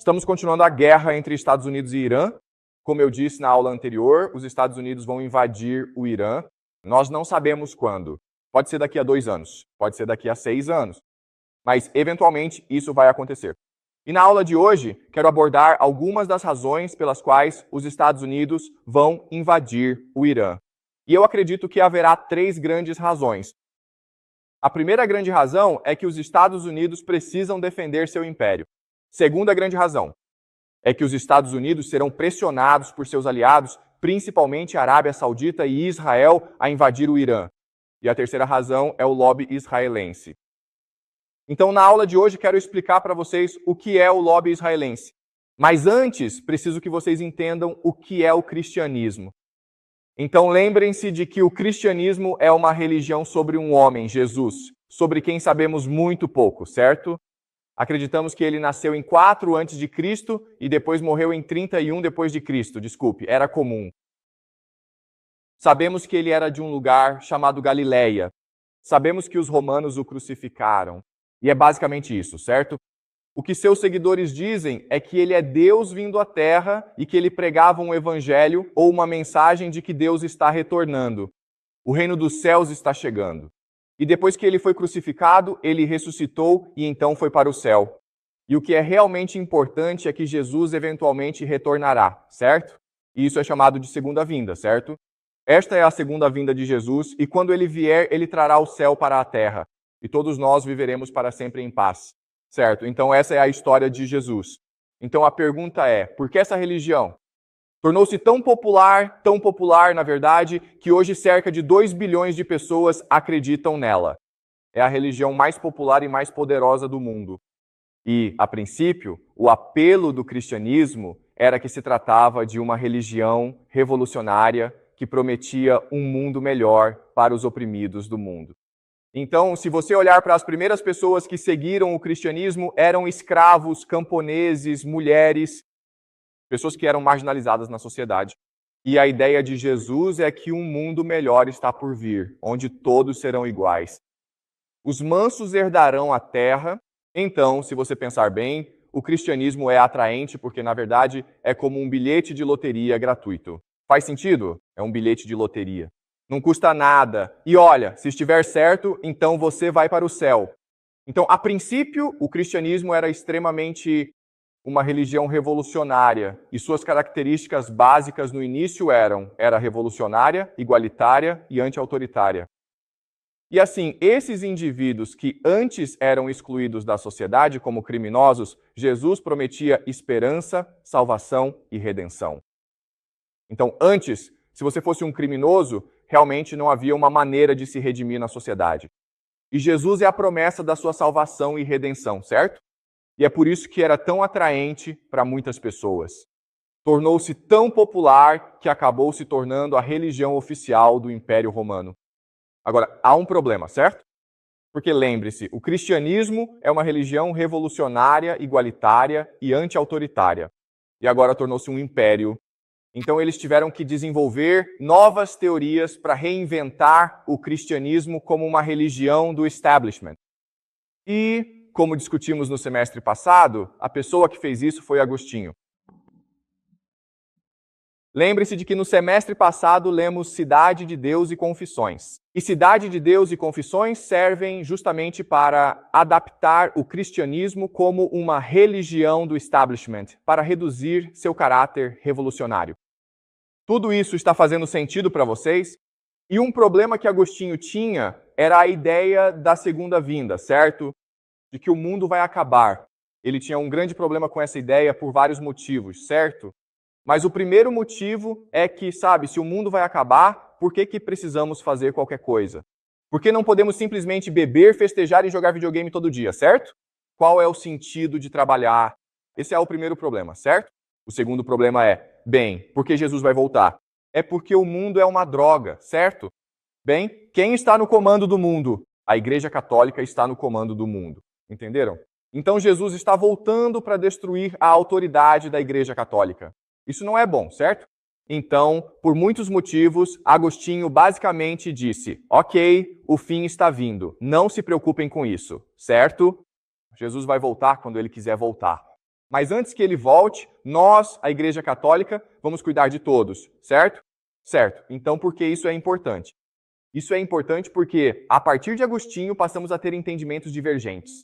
Estamos continuando a guerra entre Estados Unidos e Irã. Como eu disse na aula anterior, os Estados Unidos vão invadir o Irã. Nós não sabemos quando. Pode ser daqui a 2 anos, pode ser daqui a 6 anos. Mas, eventualmente, isso vai acontecer. E na aula de hoje, quero abordar algumas das razões pelas quais os Estados Unidos vão invadir o Irã. E eu acredito que haverá 3 grandes razões. A primeira grande razão é que os Estados Unidos precisam defender seu império. Segunda grande razão é que os Estados Unidos serão pressionados por seus aliados, principalmente a Arábia Saudita e Israel, a invadir o Irã. E a terceira razão é o lobby israelense. Então, na aula de hoje, quero explicar para vocês o que é o lobby israelense. Mas antes, preciso que vocês entendam o que é o cristianismo. Então, lembrem-se de que o cristianismo é uma religião sobre um homem, Jesus, sobre quem sabemos muito pouco, certo? Acreditamos que ele nasceu em 4 a.C. e depois morreu em 31 d.C., desculpe, era comum. Sabemos que ele era de um lugar chamado Galileia. Sabemos que os romanos o crucificaram. E é basicamente isso, certo? O que seus seguidores dizem é que ele é Deus vindo à Terra e que ele pregava um evangelho ou uma mensagem de que Deus está retornando. O reino dos céus está chegando. E depois que ele foi crucificado, ele ressuscitou e então foi para o céu. E o que é realmente importante é que Jesus eventualmente retornará, certo? E isso é chamado de segunda vinda, certo? Esta é a segunda vinda de Jesus e quando ele vier, ele trará o céu para a terra. E todos nós viveremos para sempre em paz, certo? Então essa é a história de Jesus. Então a pergunta é, por que essa religião tornou-se tão popular, na verdade, que hoje cerca de 2 bilhões de pessoas acreditam nela? É a religião mais popular e mais poderosa do mundo. E, a princípio, o apelo do cristianismo era que se tratava de uma religião revolucionária que prometia um mundo melhor para os oprimidos do mundo. Então, se você olhar para as primeiras pessoas que seguiram o cristianismo, eram escravos, camponeses, mulheres, pessoas que eram marginalizadas na sociedade. E a ideia de Jesus é que um mundo melhor está por vir, onde todos serão iguais. Os mansos herdarão a terra. Então, se você pensar bem, o cristianismo é atraente porque, na verdade, é como um bilhete de loteria gratuito. Faz sentido? É um bilhete de loteria. Não custa nada. E olha, se estiver certo, então você vai para o céu. Então, a princípio, o cristianismo era extremamente uma religião revolucionária, e suas características básicas no início era revolucionária, igualitária e anti-autoritária. E assim, esses indivíduos que antes eram excluídos da sociedade como criminosos, Jesus prometia esperança, salvação e redenção. Então, antes, se você fosse um criminoso, realmente não havia uma maneira de se redimir na sociedade. E Jesus é a promessa da sua salvação e redenção, certo? E é por isso que era tão atraente para muitas pessoas. Tornou-se tão popular que acabou se tornando a religião oficial do Império Romano. Agora, há um problema, certo? Porque lembre-se, o cristianismo é uma religião revolucionária, igualitária e anti-autoritária. E agora tornou-se um império. Então eles tiveram que desenvolver novas teorias para reinventar o cristianismo como uma religião do establishment. E como discutimos no semestre passado, a pessoa que fez isso foi Agostinho. Lembre-se de que no semestre passado lemos Cidade de Deus e Confissões. E Cidade de Deus e Confissões servem justamente para adaptar o cristianismo como uma religião do establishment, para reduzir seu caráter revolucionário. Tudo isso está fazendo sentido para vocês? E um problema que Agostinho tinha era a ideia da segunda vinda, certo? De que o mundo vai acabar. Ele tinha um grande problema com essa ideia por vários motivos, certo? Mas o primeiro motivo é que, sabe, se o mundo vai acabar, por que precisamos fazer qualquer coisa? Por que não podemos simplesmente beber, festejar e jogar videogame todo dia, certo? Qual é o sentido de trabalhar? Esse é o primeiro problema, certo? O segundo problema é, bem, por que Jesus vai voltar? É porque o mundo é uma droga, certo? Bem, quem está no comando do mundo? A Igreja Católica está no comando do mundo. Entenderam? Então Jesus está voltando para destruir a autoridade da Igreja Católica. Isso não é bom, certo? Então, por muitos motivos, Agostinho basicamente disse, ok, o fim está vindo, não se preocupem com isso, certo? Jesus vai voltar quando ele quiser voltar. Mas antes que ele volte, nós, a Igreja Católica, vamos cuidar de todos, certo? Certo. Então, por que isso é importante? Isso é importante porque, a partir de Agostinho, passamos a ter entendimentos divergentes.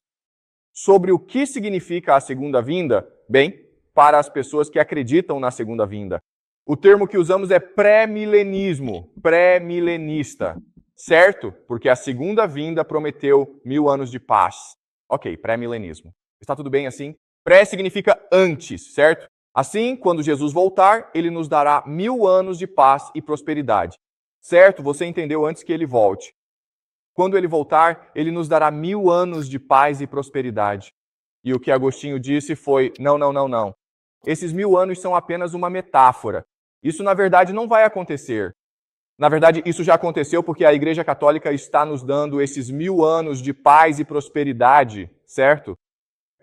Sobre o que significa a segunda vinda? Bem, para as pessoas que acreditam na segunda vinda. O termo que usamos é pré-milenismo, pré-milenista. Certo? Porque a segunda vinda prometeu 1000 anos de paz. Ok, pré-milenismo. Está tudo bem assim? Pré significa antes, certo? Assim, quando Jesus voltar, ele nos dará 1000 anos de paz e prosperidade. Certo? Você entendeu antes que ele volte. Quando ele voltar, ele nos dará 1000 anos de paz e prosperidade. E o que Agostinho disse foi, não. Esses 1000 anos são apenas uma metáfora. Isso, na verdade, não vai acontecer. Na verdade, isso já aconteceu porque a Igreja Católica está nos dando esses 1000 anos de paz e prosperidade, certo?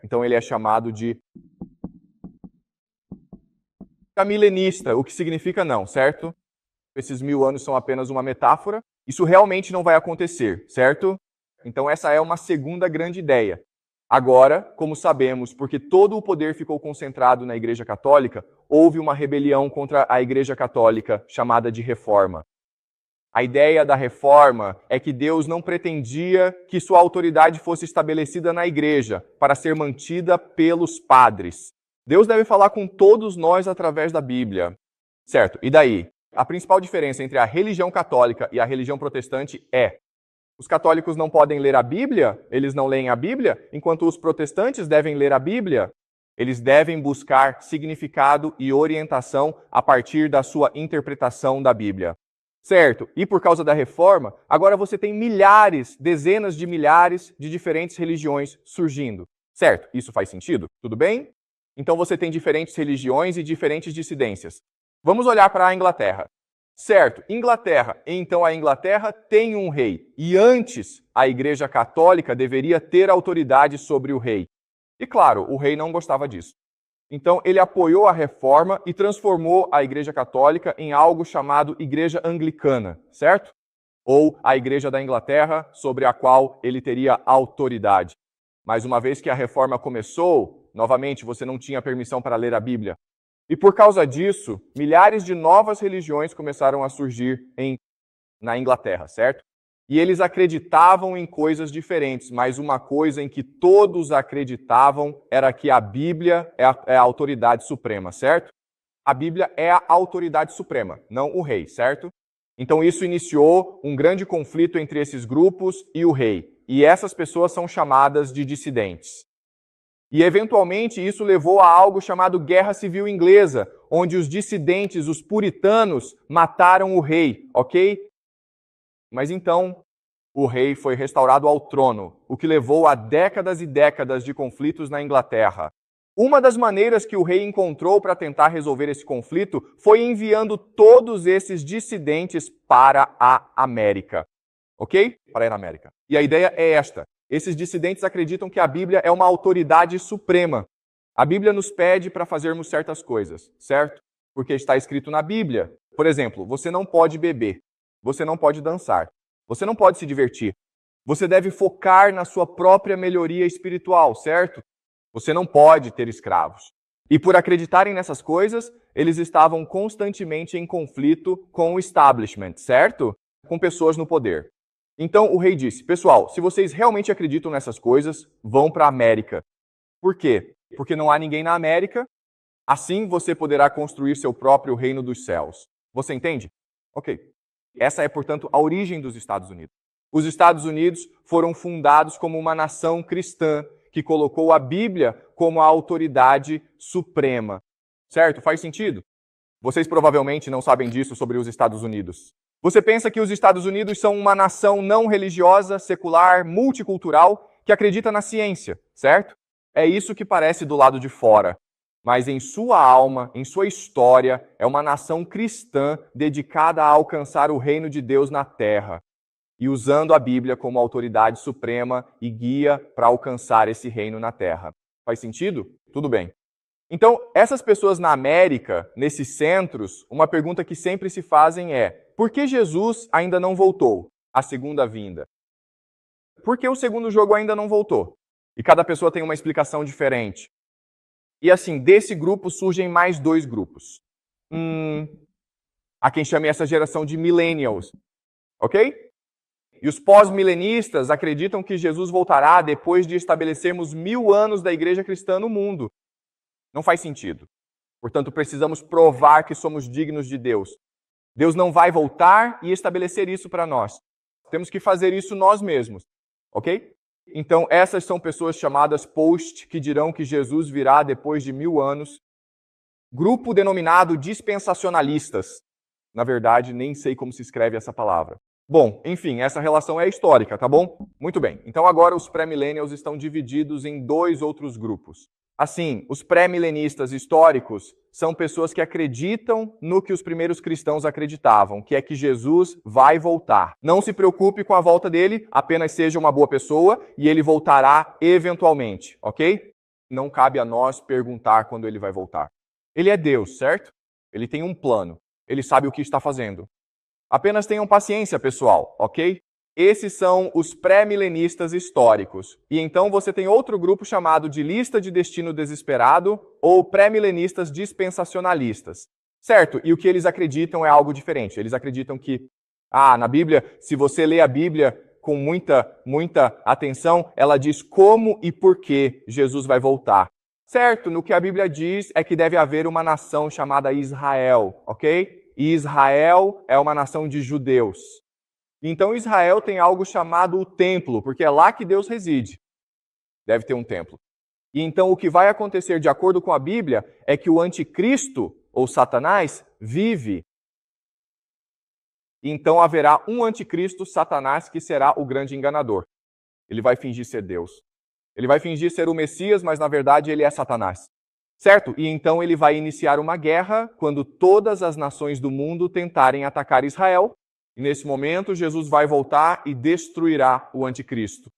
Então ele é chamado de milenista, o que significa não, certo? Esses 1000 anos são apenas uma metáfora. Isso realmente não vai acontecer, certo? Então essa é uma segunda grande ideia. Agora, como sabemos, porque todo o poder ficou concentrado na Igreja Católica, houve uma rebelião contra a Igreja Católica chamada de Reforma. A ideia da reforma é que Deus não pretendia que sua autoridade fosse estabelecida na igreja para ser mantida pelos padres. Deus deve falar com todos nós através da Bíblia. Certo, e daí? A principal diferença entre a religião católica e a religião protestante é: os católicos não podem ler a Bíblia, eles não leem a Bíblia, enquanto os protestantes devem ler a Bíblia. Eles devem buscar significado e orientação a partir da sua interpretação da Bíblia. Certo, e por causa da reforma, agora você tem milhares, dezenas de milhares de diferentes religiões surgindo. Certo, isso faz sentido? Tudo bem? Então você tem diferentes religiões e diferentes dissidências. Vamos olhar para a Inglaterra. Certo, Inglaterra. Então a Inglaterra tem um rei. E antes, a Igreja Católica deveria ter autoridade sobre o rei. E claro, o rei não gostava disso. Então, ele apoiou a reforma e transformou a Igreja Católica em algo chamado Igreja Anglicana, certo? Ou a Igreja da Inglaterra, sobre a qual ele teria autoridade. Mas uma vez que a reforma começou, novamente, você não tinha permissão para ler a Bíblia. E por causa disso, milhares de novas religiões começaram a surgir na Inglaterra, certo? E eles acreditavam em coisas diferentes, mas uma coisa em que todos acreditavam era que a Bíblia é a autoridade suprema, certo? A Bíblia é a autoridade suprema, não o rei, certo? Então isso iniciou um grande conflito entre esses grupos e o rei. E essas pessoas são chamadas de dissidentes. E eventualmente isso levou a algo chamado Guerra Civil Inglesa, onde os dissidentes, os puritanos, mataram o rei, ok? Mas então, o rei foi restaurado ao trono, o que levou a décadas e décadas de conflitos na Inglaterra. Uma das maneiras que o rei encontrou para tentar resolver esse conflito foi enviando todos esses dissidentes para a América. Ok? Para ir à América. E a ideia é esta. Esses dissidentes acreditam que a Bíblia é uma autoridade suprema. A Bíblia nos pede para fazermos certas coisas, certo? Porque está escrito na Bíblia. Por exemplo, você não pode beber. Você não pode dançar. Você não pode se divertir. Você deve focar na sua própria melhoria espiritual, certo? Você não pode ter escravos. E por acreditarem nessas coisas, eles estavam constantemente em conflito com o establishment, certo? Com pessoas no poder. Então o rei disse: pessoal, se vocês realmente acreditam nessas coisas, vão para a América. Por quê? Porque não há ninguém na América. Assim você poderá construir seu próprio reino dos céus. Você entende? Ok. Essa é, portanto, a origem dos Estados Unidos. Os Estados Unidos foram fundados como uma nação cristã que colocou a Bíblia como a autoridade suprema. Certo? Faz sentido? Vocês provavelmente não sabem disso sobre os Estados Unidos. Você pensa que os Estados Unidos são uma nação não religiosa, secular, multicultural, que acredita na ciência, certo? É isso que parece do lado de fora. Mas em sua alma, em sua história, é uma nação cristã dedicada a alcançar o reino de Deus na terra e usando a Bíblia como autoridade suprema e guia para alcançar esse reino na terra. Faz sentido? Tudo bem. Então, essas pessoas na América, nesses centros, uma pergunta que sempre se fazem é: por que Jesus ainda não voltou? A segunda vinda. Por que o segundo jogo ainda não voltou? E cada pessoa tem uma explicação diferente. E assim, desse grupo surgem mais dois grupos. Há quem chame essa geração de millennials, ok? E os pós-milenistas acreditam que Jesus voltará depois de estabelecermos 1000 anos da igreja cristã no mundo. Não faz sentido. Portanto, precisamos provar que somos dignos de Deus. Deus não vai voltar e estabelecer isso para nós. Temos que fazer isso nós mesmos, ok? Então, essas são pessoas chamadas post, que dirão que Jesus virá depois de 1000 anos. Grupo denominado dispensacionalistas. Na verdade, nem sei como se escreve essa palavra. Bom, enfim, essa relação é histórica, tá bom? Muito bem. Então agora os pré-millennials estão divididos em dois outros grupos. Assim, os pré-milenistas históricos são pessoas que acreditam no que os primeiros cristãos acreditavam, que é que Jesus vai voltar. Não se preocupe com a volta dele, apenas seja uma boa pessoa e ele voltará eventualmente, ok? Não cabe a nós perguntar quando ele vai voltar. Ele é Deus, certo? Ele tem um plano. Ele sabe o que está fazendo. Apenas tenham paciência, pessoal, ok? Esses são os pré-milenistas históricos. E então você tem outro grupo chamado de lista de destino desesperado ou pré-milenistas dispensacionalistas. Certo? E o que eles acreditam é algo diferente. Eles acreditam que, na Bíblia, se você lê a Bíblia com muita atenção, ela diz como e por que Jesus vai voltar. Certo? No que a Bíblia diz é que deve haver uma nação chamada Israel, ok? E Israel é uma nação de judeus. Então Israel tem algo chamado o templo, porque é lá que Deus reside. Deve ter um templo. E então o que vai acontecer de acordo com a Bíblia é que o anticristo, ou Satanás, vive. Então haverá um anticristo, Satanás, que será o grande enganador. Ele vai fingir ser Deus. Ele vai fingir ser o Messias, mas na verdade ele é Satanás. Certo? E então ele vai iniciar uma guerra quando todas as nações do mundo tentarem atacar Israel. E nesse momento, Jesus vai voltar e destruirá o anticristo.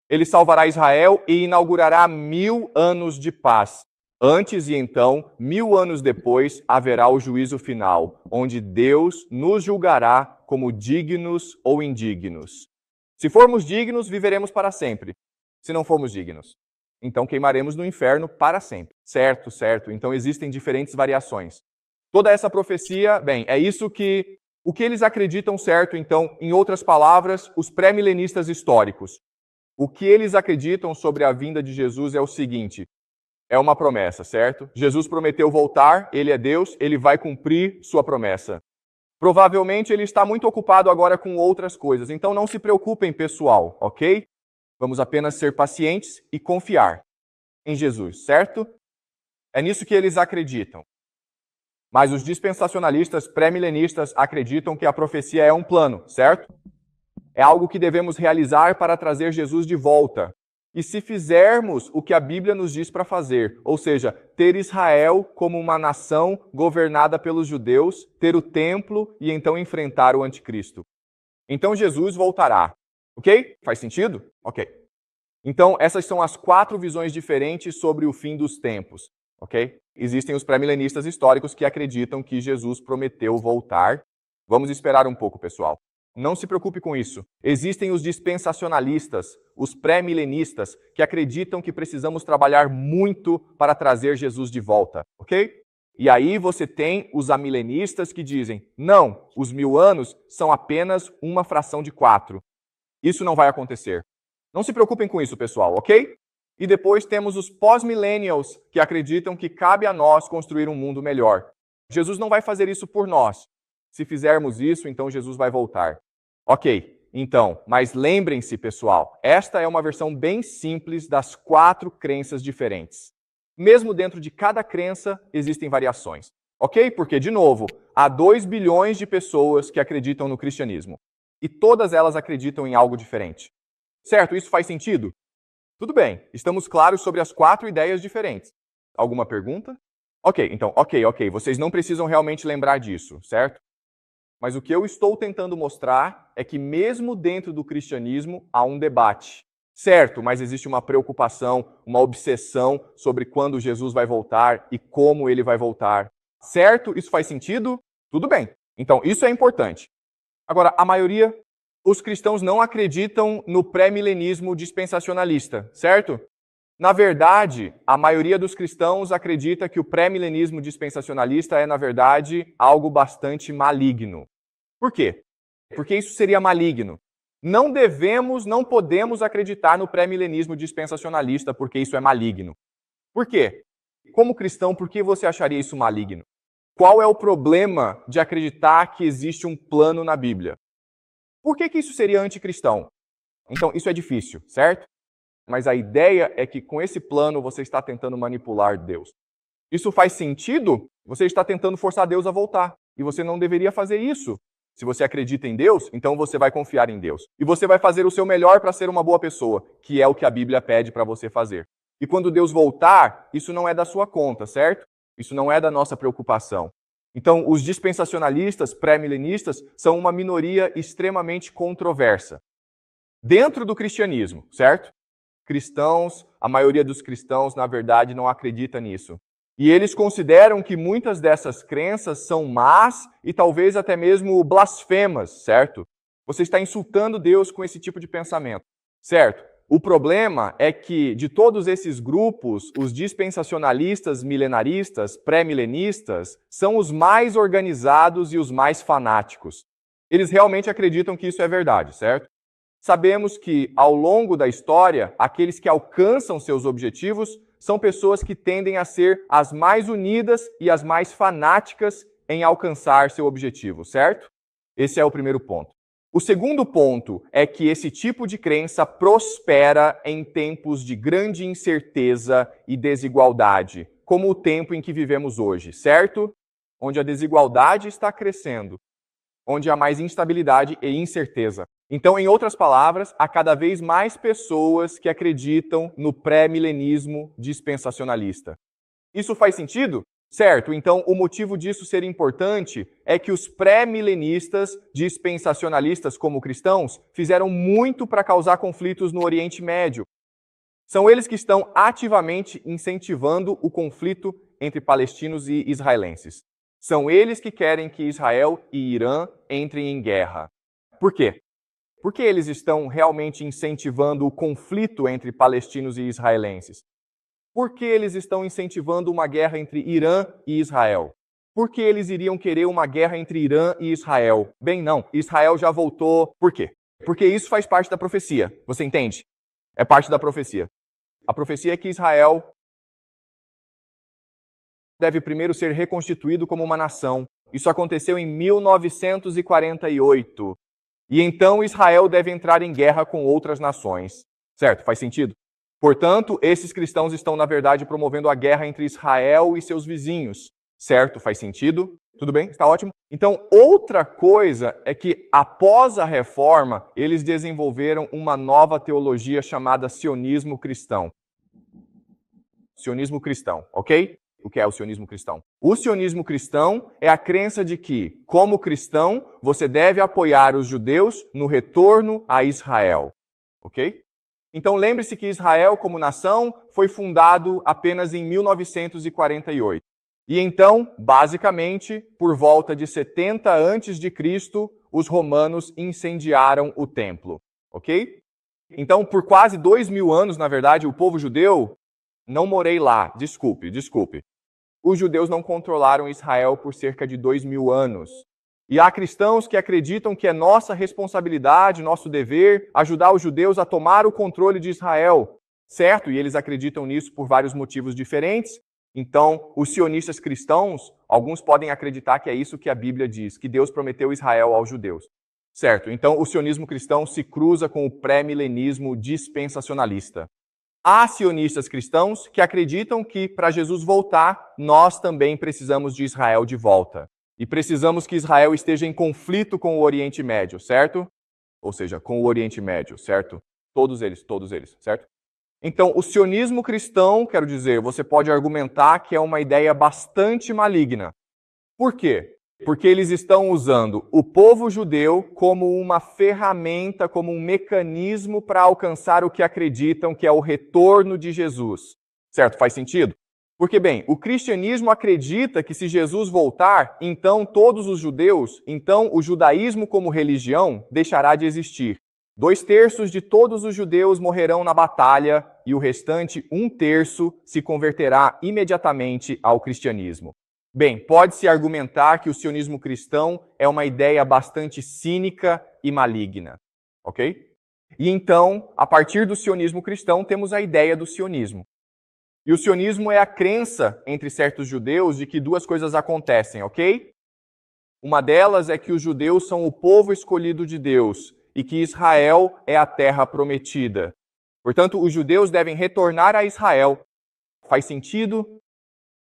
Ele salvará Israel e inaugurará 1000 anos de paz. Antes e então, 1000 anos depois, haverá o juízo final, onde Deus nos julgará como dignos ou indignos. Se formos dignos, viveremos para sempre. Se não formos dignos, então queimaremos no inferno para sempre. Certo, certo. Então existem diferentes variações. Toda essa profecia, é isso que... O que eles acreditam certo, então, em outras palavras, os pré-milenistas históricos. O que eles acreditam sobre a vinda de Jesus é o seguinte, é uma promessa, certo? Jesus prometeu voltar, ele é Deus, ele vai cumprir sua promessa. Provavelmente ele está muito ocupado agora com outras coisas, então não se preocupem, pessoal, ok? Vamos apenas ser pacientes e confiar em Jesus, certo? É nisso que eles acreditam. Mas os dispensacionalistas pré-milenistas acreditam que a profecia é um plano, certo? É algo que devemos realizar para trazer Jesus de volta. E se fizermos o que a Bíblia nos diz para fazer, ou seja, ter Israel como uma nação governada pelos judeus, ter o templo e então enfrentar o anticristo. Então Jesus voltará. Ok? Faz sentido? Ok. Então essas são as 4 visões diferentes sobre o fim dos tempos. Ok? Existem os pré-milenistas históricos que acreditam que Jesus prometeu voltar. Vamos esperar um pouco, pessoal. Não se preocupe com isso. Existem os dispensacionalistas, os pré-milenistas, que acreditam que precisamos trabalhar muito para trazer Jesus de volta, ok? E aí você tem os amilenistas que dizem, não, os 1000 anos são apenas uma fração de 4. Isso não vai acontecer. Não se preocupem com isso, pessoal, ok? E depois temos os pós-millennials, que acreditam que cabe a nós construir um mundo melhor. Jesus não vai fazer isso por nós. Se fizermos isso, então Jesus vai voltar. Ok, então, mas lembrem-se, pessoal, esta é uma versão bem simples das 4 crenças diferentes. Mesmo dentro de cada crença, existem variações. Ok? Porque, de novo, há 2 bilhões de pessoas que acreditam no cristianismo. E todas elas acreditam em algo diferente. Certo? Isso faz sentido? Tudo bem, estamos claros sobre as 4 ideias diferentes. Alguma pergunta? Ok, então, ok, vocês não precisam realmente lembrar disso, certo? Mas o que eu estou tentando mostrar é que mesmo dentro do cristianismo há um debate. Certo, mas existe uma preocupação, uma obsessão sobre quando Jesus vai voltar e como ele vai voltar. Certo? Isso faz sentido? Tudo bem. Então, isso é importante. Agora, a maioria... Os cristãos não acreditam no pré-milenismo dispensacionalista, certo? Na verdade, a maioria dos cristãos acredita que o pré-milenismo dispensacionalista é, na verdade, algo bastante maligno. Por quê? Porque isso seria maligno. Não podemos acreditar no pré-milenismo dispensacionalista porque isso é maligno. Por quê? Como cristão, por que você acharia isso maligno? Qual é o problema de acreditar que existe um plano na Bíblia? Por que isso seria anticristão? Então, isso é difícil, certo? Mas a ideia é que com esse plano você está tentando manipular Deus. Isso faz sentido? Você está tentando forçar Deus a voltar. E você não deveria fazer isso. Se você acredita em Deus, então você vai confiar em Deus. E você vai fazer o seu melhor para ser uma boa pessoa, que é o que a Bíblia pede para você fazer. E quando Deus voltar, isso não é da sua conta, certo? Isso não é da nossa preocupação. Então, os dispensacionalistas, pré-milenistas, são uma minoria extremamente controversa. Dentro do cristianismo, certo? Cristãos, a maioria dos cristãos, na verdade, não acredita nisso. E eles consideram que muitas dessas crenças são más e talvez até mesmo blasfemas, certo? Você está insultando Deus com esse tipo de pensamento, certo? O problema é que, de todos esses grupos, os dispensacionalistas, milenaristas, pré-milenistas, são os mais organizados e os mais fanáticos. Eles realmente acreditam que isso é verdade, certo? Sabemos que, ao longo da história, aqueles que alcançam seus objetivos são pessoas que tendem a ser as mais unidas e as mais fanáticas em alcançar seu objetivo, certo? Esse é o primeiro ponto. O segundo ponto é que esse tipo de crença prospera em tempos de grande incerteza e desigualdade, como o tempo em que vivemos hoje, certo? Onde a desigualdade está crescendo, onde há mais instabilidade e incerteza. Então, em outras palavras, há cada vez mais pessoas que acreditam no pré-milenismo dispensacionalista. Isso faz sentido? Certo, então o motivo disso ser importante é que os pré-milenistas dispensacionalistas como cristãos fizeram muito para causar conflitos no Oriente Médio. São eles que estão ativamente incentivando o conflito entre palestinos e israelenses. São eles que querem que Israel e Irã entrem em guerra. Por quê? Porque eles estão realmente incentivando o conflito entre palestinos e israelenses. Por que eles estão incentivando uma guerra entre Irã e Israel? Por que eles iriam querer uma guerra entre Irã e Israel? Bem, não. Israel já voltou. Por quê? Porque isso faz parte da profecia. Você entende? É parte da profecia. A profecia é que Israel deve primeiro ser reconstituído como uma nação. Isso aconteceu em 1948. E então Israel deve entrar em guerra com outras nações. Certo? Faz sentido? Portanto, esses cristãos estão, na verdade, promovendo a guerra entre Israel e seus vizinhos. Certo? Faz sentido? Tudo bem? Está ótimo? Então, outra coisa é que, após a reforma, eles desenvolveram uma nova teologia chamada sionismo cristão. Sionismo cristão, ok? O que é o sionismo cristão? O sionismo cristão é a crença de que, como cristão, você deve apoiar os judeus no retorno a Israel. Ok? Então lembre-se que Israel, como nação, foi fundado apenas em 1948. E então, basicamente, por volta de 70 a.C., os romanos incendiaram o templo. Ok? Então, por quase 2000 anos, na verdade, o povo judeu... Não morei lá, desculpe. Os judeus não controlaram Israel por cerca de 2000 anos. E há cristãos que acreditam que é nossa responsabilidade, nosso dever, ajudar os judeus a tomar o controle de Israel, certo? E eles acreditam nisso por vários motivos diferentes. Então, os sionistas cristãos, alguns podem acreditar que é isso que a Bíblia diz, que Deus prometeu Israel aos judeus. Certo? Então, o sionismo cristão se cruza com o pré-milenismo dispensacionalista. Há sionistas cristãos que acreditam que, para Jesus voltar, nós também precisamos de Israel de volta. E precisamos que Israel esteja em conflito com o Oriente Médio, certo? Ou seja, com o Oriente Médio, certo? Todos eles, certo? Então, o sionismo cristão, quero dizer, você pode argumentar que é uma ideia bastante maligna. Por quê? Porque eles estão usando o povo judeu como uma ferramenta, como um mecanismo para alcançar o que acreditam que é o retorno de Jesus. Certo? Faz sentido? Porque, bem, o cristianismo acredita que se Jesus voltar, então todos os judeus, então o judaísmo como religião deixará de existir. 2/3 de todos os judeus morrerão na batalha e o restante 1/3 se converterá imediatamente ao cristianismo. Bem, pode-se argumentar que o sionismo cristão é uma ideia bastante cínica e maligna, ok? E então, a partir do sionismo cristão, temos a ideia do sionismo. E o sionismo é a crença entre certos judeus de que duas coisas acontecem, ok? Uma delas é que os judeus são o povo escolhido de Deus e que Israel é a terra prometida. Portanto, os judeus devem retornar a Israel. Faz sentido?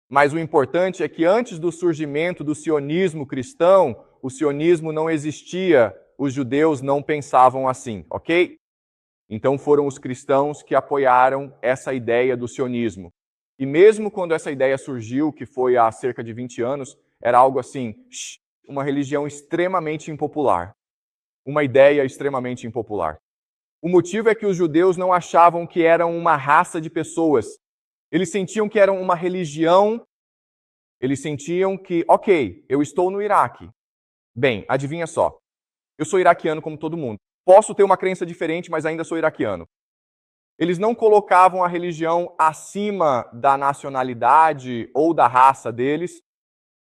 Mas o importante é que antes do surgimento do sionismo cristão, o sionismo não existia, os judeus não pensavam assim, ok? Então foram os cristãos que apoiaram essa ideia do sionismo. E mesmo quando essa ideia surgiu, que foi há cerca de 20 anos, era algo assim, uma religião extremamente impopular. Uma ideia extremamente impopular. O motivo é que os judeus não achavam que eram uma raça de pessoas. Eles sentiam que eram uma religião. Eles sentiam que, ok, eu estou no Iraque. Bem, adivinha só. Eu sou iraquiano como todo mundo. Posso ter uma crença diferente, mas ainda sou iraquiano. Eles não colocavam a religião acima da nacionalidade ou da raça deles.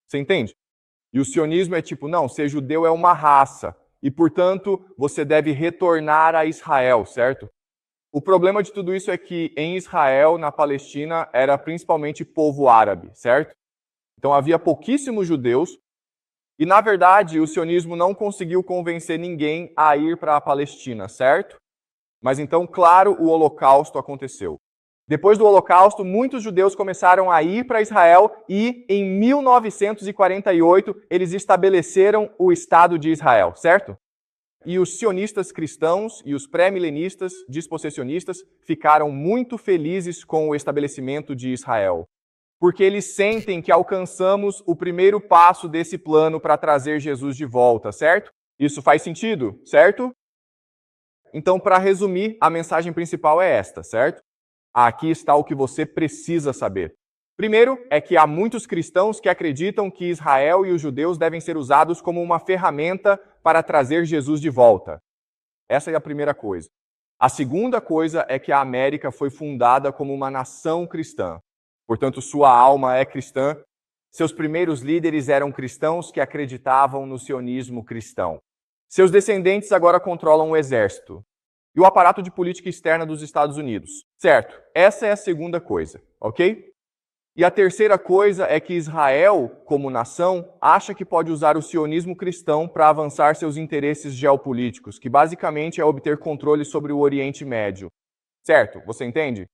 Você entende? E o sionismo é tipo, não, ser judeu é uma raça. E, portanto, você deve retornar a Israel, certo? O problema de tudo isso é que em Israel, na Palestina, era principalmente povo árabe, certo? Então havia pouquíssimos judeus e, na verdade, o sionismo não conseguiu convencer ninguém a ir para a Palestina, certo? Mas então, claro, o Holocausto aconteceu. Depois do Holocausto, muitos judeus começaram a ir para Israel e, em 1948, eles estabeleceram o Estado de Israel, certo? E os sionistas cristãos e os pré-milenistas, dispossessionistas, ficaram muito felizes com o estabelecimento de Israel, porque eles sentem que alcançamos o primeiro passo desse plano para trazer Jesus de volta, certo? Isso faz sentido, certo? Então, para resumir, a mensagem principal é esta, certo? Aqui está o que você precisa saber. Primeiro, é que há muitos cristãos que acreditam que Israel e os judeus devem ser usados como uma ferramenta para trazer Jesus de volta. Essa é a primeira coisa. A segunda coisa é que a América foi fundada como uma nação cristã. Portanto, sua alma é cristã. Seus primeiros líderes eram cristãos que acreditavam no sionismo cristão. Seus descendentes agora controlam o exército e o aparato de política externa dos Estados Unidos. Certo, essa é a segunda coisa, ok? E a terceira coisa é que Israel, como nação, acha que pode usar o sionismo cristão para avançar seus interesses geopolíticos, que basicamente é obter controle sobre o Oriente Médio. Certo, você entende?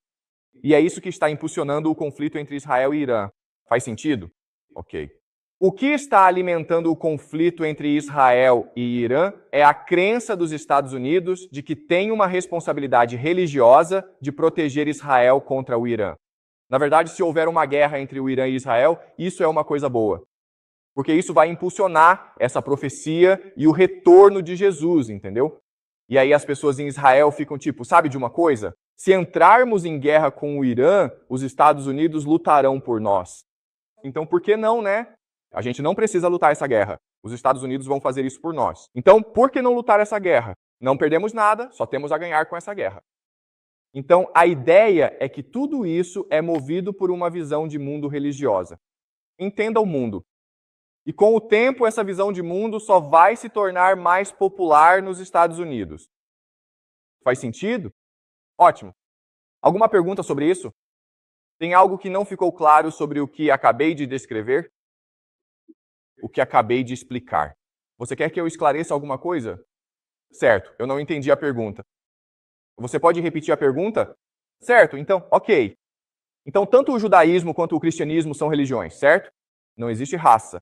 E é isso que está impulsionando o conflito entre Israel e Irã. Faz sentido? Ok. O que está alimentando o conflito entre Israel e Irã é a crença dos Estados Unidos de que tem uma responsabilidade religiosa de proteger Israel contra o Irã. Na verdade, se houver uma guerra entre o Irã e Israel, isso é uma coisa boa. Porque isso vai impulsionar essa profecia e o retorno de Jesus, entendeu? E aí as pessoas em Israel ficam tipo, sabe de uma coisa? Se entrarmos em guerra com o Irã, os Estados Unidos lutarão por nós. Então por que não, né? A gente não precisa lutar essa guerra. Os Estados Unidos vão fazer isso por nós. Então, por que não lutar essa guerra? Não perdemos nada, só temos a ganhar com essa guerra. Então, a ideia é que tudo isso é movido por uma visão de mundo religiosa. Entenda o mundo. E com o tempo, essa visão de mundo só vai se tornar mais popular nos Estados Unidos. Faz sentido? Ótimo. Alguma pergunta sobre isso? Tem algo que não ficou claro sobre o que acabei de descrever? O que acabei de explicar. Você quer que eu esclareça alguma coisa? Certo, eu não entendi a pergunta. Você pode repetir a pergunta? Certo, então, ok. Então, tanto o judaísmo quanto o cristianismo são religiões, certo? Não existe raça.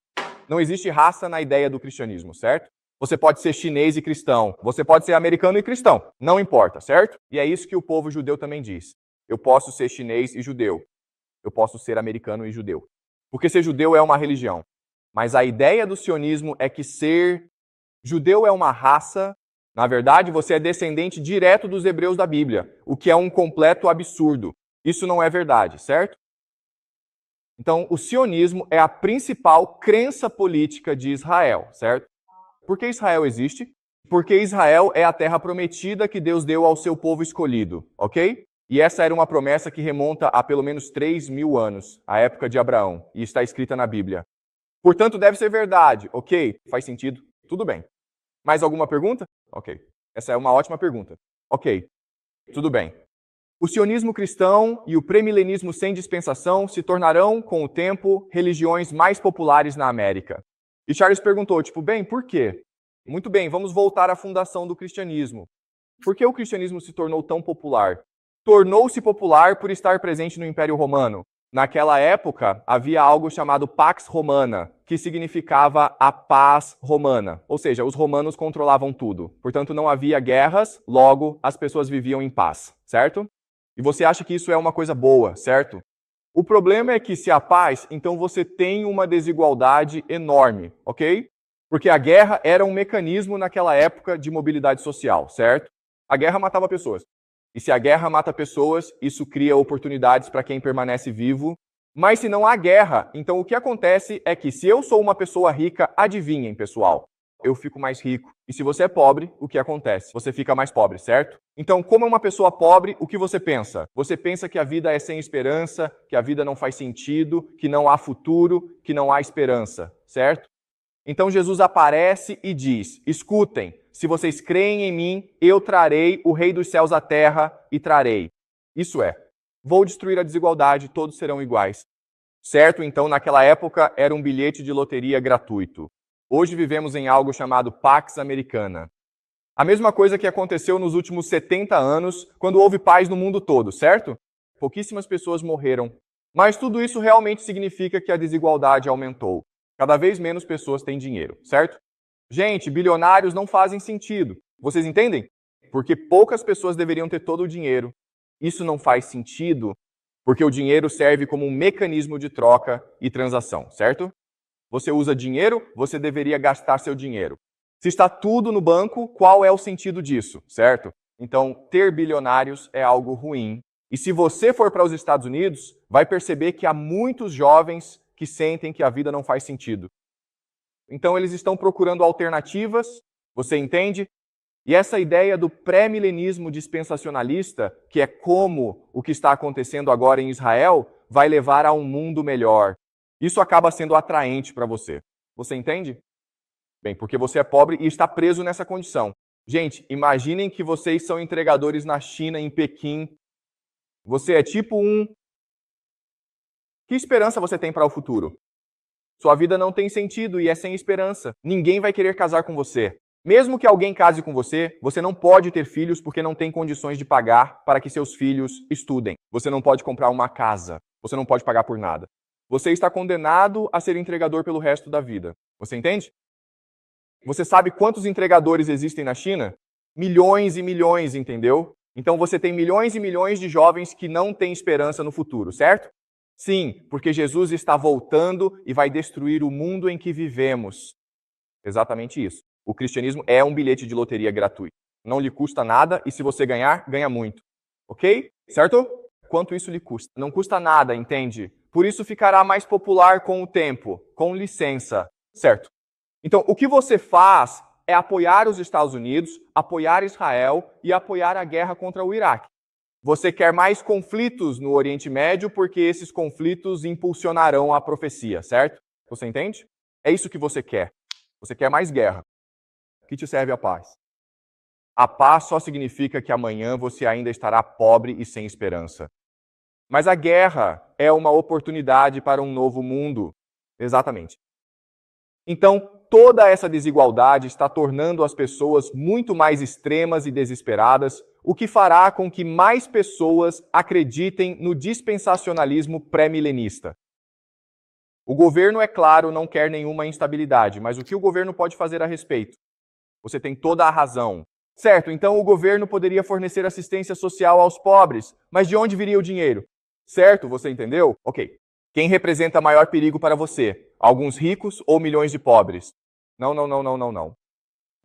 Não existe raça na ideia do cristianismo, certo? Você pode ser chinês e cristão. Você pode ser americano e cristão. Não importa, certo? E é isso que o povo judeu também diz. Eu posso ser chinês e judeu. Eu posso ser americano e judeu. Porque ser judeu é uma religião. Mas a ideia do sionismo é que ser judeu é uma raça. Na verdade, você é descendente direto dos hebreus da Bíblia, o que é um completo absurdo. Isso não é verdade, certo? Então, o sionismo é a principal crença política de Israel, certo? Por que Israel existe? Porque Israel é a terra prometida que Deus deu ao seu povo escolhido, ok? E essa era uma promessa que remonta a pelo menos 3.000 anos, a época de Abraão, e está escrita na Bíblia. Portanto, deve ser verdade, ok? Faz sentido? Tudo bem. Mais alguma pergunta? Ok. Essa é uma ótima pergunta. Ok, tudo bem. O sionismo cristão e o premilenismo sem dispensação se tornarão, com o tempo, religiões mais populares na América. E Charles perguntou, bem, por quê? Muito bem, vamos voltar à fundação do cristianismo. Por que o cristianismo se tornou tão popular? Tornou-se popular por estar presente no Império Romano. Naquela época, havia algo chamado Pax Romana, que significava a paz romana. Ou seja, os romanos controlavam tudo. Portanto, não havia guerras, logo, as pessoas viviam em paz, certo? E você acha que isso é uma coisa boa, certo? O problema é que se há paz, então você tem uma desigualdade enorme, ok? Porque a guerra era um mecanismo naquela época de mobilidade social, certo? A guerra matava pessoas. E se a guerra mata pessoas, isso cria oportunidades para quem permanece vivo. Mas se não há guerra, então o que acontece é que se eu sou uma pessoa rica, adivinhem, pessoal, eu fico mais rico. E se você é pobre, o que acontece? Você fica mais pobre, certo? Então, como é uma pessoa pobre, o que você pensa? Você pensa que a vida é sem esperança, que a vida não faz sentido, que não há futuro, que não há esperança, certo? Então Jesus aparece e diz, escutem, se vocês creem em mim, eu trarei o rei dos céus à terra e trarei. Isso é, vou destruir a desigualdade, todos serão iguais. Certo? Então, naquela época, era um bilhete de loteria gratuito. Hoje vivemos em algo chamado Pax Americana. A mesma coisa que aconteceu nos últimos 70 anos, quando houve paz no mundo todo, certo? Pouquíssimas pessoas morreram. Mas tudo isso realmente significa que a desigualdade aumentou. Cada vez menos pessoas têm dinheiro, certo? Gente, bilionários não fazem sentido. Vocês entendem? Porque poucas pessoas deveriam ter todo o dinheiro. Isso não faz sentido porque o dinheiro serve como um mecanismo de troca e transação, certo? Você usa dinheiro, você deveria gastar seu dinheiro. Se está tudo no banco, qual é o sentido disso, certo? Então, ter bilionários é algo ruim. E se você for para os Estados Unidos, vai perceber que há muitos jovens que sentem que a vida não faz sentido. Então, eles estão procurando alternativas, você entende? E essa ideia do pré-milenismo dispensacionalista, que é como o que está acontecendo agora em Israel, vai levar a um mundo melhor. Isso acaba sendo atraente para você. Você entende? Bem, porque você é pobre e está preso nessa condição. Gente, imaginem que vocês são entregadores na China, em Pequim. Você é tipo um... Que esperança você tem para o futuro? Sua vida não tem sentido e é sem esperança. Ninguém vai querer casar com você. Mesmo que alguém case com você, você não pode ter filhos porque não tem condições de pagar para que seus filhos estudem. Você não pode comprar uma casa. Você não pode pagar por nada. Você está condenado a ser entregador pelo resto da vida. Você entende? Você sabe quantos entregadores existem na China? Milhões e milhões, entendeu? Então você tem milhões e milhões de jovens que não têm esperança no futuro, certo? Sim, porque Jesus está voltando e vai destruir o mundo em que vivemos. Exatamente isso. O cristianismo é um bilhete de loteria gratuito. Não lhe custa nada e se você ganhar, ganha muito. Ok? Certo? Quanto isso lhe custa? Não custa nada, entende? Por isso ficará mais popular com o tempo. Com licença. Certo? Então, o que você faz é apoiar os Estados Unidos, apoiar Israel e apoiar a guerra contra o Iraque. Você quer mais conflitos no Oriente Médio porque esses conflitos impulsionarão a profecia, certo? Você entende? É isso que você quer. Você quer mais guerra. Que te serve a paz? A paz só significa que amanhã você ainda estará pobre e sem esperança. Mas a guerra é uma oportunidade para um novo mundo. Exatamente. Então, toda essa desigualdade está tornando as pessoas muito mais extremas e desesperadas, o que fará com que mais pessoas acreditem no dispensacionalismo pré-milenista. O governo, é claro, não quer nenhuma instabilidade, mas o que o governo pode fazer a respeito? Você tem toda a razão. Certo, então o governo poderia fornecer assistência social aos pobres, mas de onde viria o dinheiro? Certo, você entendeu? Ok. Quem representa maior perigo para você? Alguns ricos ou milhões de pobres? Não, não, não, não, não, não.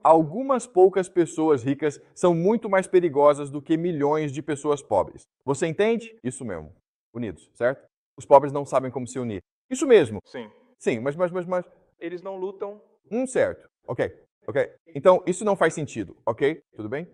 Algumas poucas pessoas ricas são muito mais perigosas do que milhões de pessoas pobres. Você entende? Isso mesmo. Unidos, certo? Os pobres não sabem como se unir. Isso mesmo. Sim. Sim, mas... Eles não lutam. Certo. Ok. Ok? Então, isso não faz sentido, ok? Tudo bem?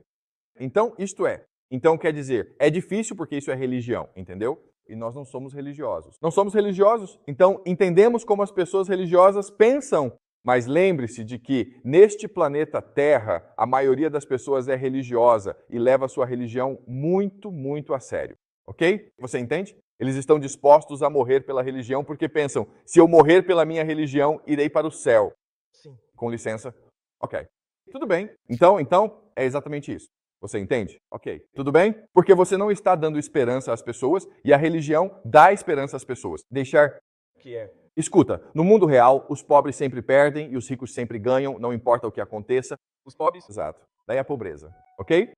Então, isto é. Então, quer dizer, é difícil porque isso é religião, entendeu? E nós não somos religiosos. Não somos religiosos, então entendemos como as pessoas religiosas pensam. Mas lembre-se de que neste planeta Terra, a maioria das pessoas é religiosa e leva a sua religião muito, muito a sério. Ok? Você entende? Eles estão dispostos a morrer pela religião porque pensam, se eu morrer pela minha religião, irei para o céu. Sim. Com licença. Ok. Tudo bem. Então, é exatamente isso. Você entende? Ok. Tudo bem? Porque você não está dando esperança às pessoas e a religião dá esperança às pessoas. Deixar. Que é. Escuta, no mundo real, os pobres sempre perdem e os ricos sempre ganham, não importa o que aconteça. Os pobres. Exato. Daí a pobreza. Ok?